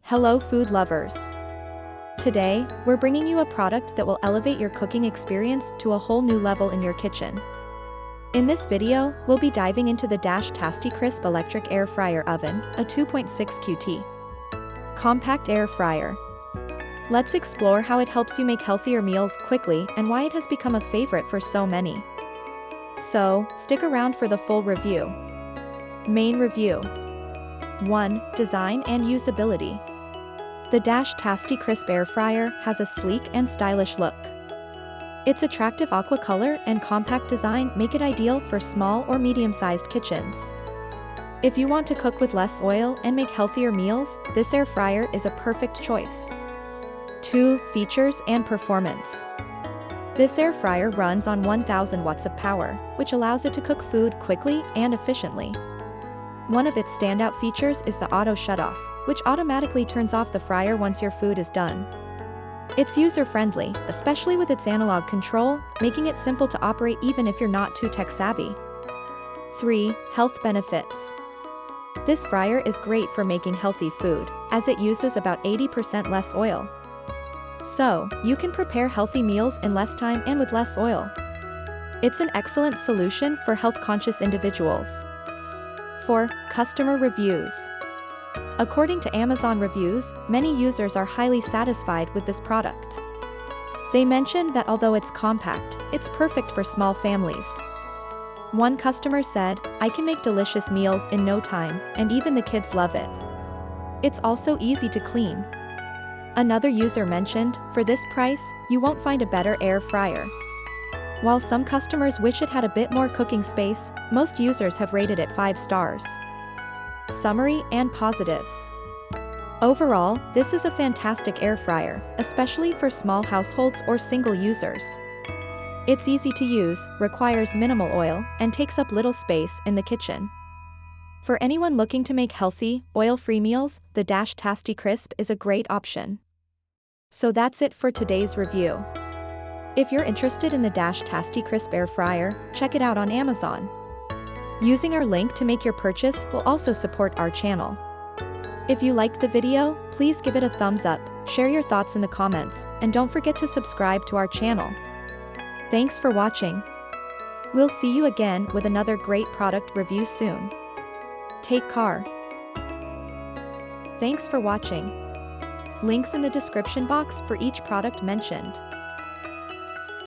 Hello food lovers. Today, we're bringing you a product that will elevate your cooking experience to a whole new level in your kitchen. In this video, we'll be diving into the DASH Tasti-Crisp Electric Air Fryer Oven, a 2.6 QT compact air fryer. Let's explore how it helps you make healthier meals quickly and why it has become a favorite for so many. So, stick around for the full review. Main review. 1. Design and usability. The DASH Tasti-Crisp Air Fryer has a sleek and stylish look. Its attractive aqua color and compact design make it ideal for small or medium-sized kitchens. If you want to cook with less oil and make healthier meals, this air fryer is a perfect choice. 2. Features and performance. This air fryer runs on 1000 watts of power, which allows it to cook food quickly and efficiently. One of its standout features is the auto shutoff, which automatically turns off the fryer once your food is done. It's user-friendly, especially with its analog control, making it simple to operate even if you're not too tech-savvy. 3. Health benefits. This fryer is great for making healthy food, as it uses about 80% less oil. So, you can prepare healthy meals in less time and with less oil. It's an excellent solution for health-conscious individuals. 4. Customer reviews. According to Amazon reviews, many users are highly satisfied with this product. They mention that although it's compact, it's perfect for small families. One customer said, "I can make delicious meals in no time, and even the kids love it. It's also easy to clean." Another user mentioned, "For this price, you won't find a better air fryer." While some customers wish it had a bit more cooking space, most users have rated it 5 stars. Summary and positives. Overall, this is a fantastic air fryer, especially for small households or single users. It's easy to use, requires minimal oil, and takes up little space in the kitchen. For anyone looking to make healthy, oil-free meals, the DASH Tasti-Crisp is a great option. So that's it for today's review. If you're interested in the DASH Tasti-Crisp Air Fryer, check it out on Amazon. Using our link to make your purchase will also support our channel. If you liked the video, please give it a thumbs up, share your thoughts in the comments, and don't forget to subscribe to our channel. Thanks for watching. We'll see you again with another great product review soon. Take care. Thanks for watching. Links in the description box for each product mentioned.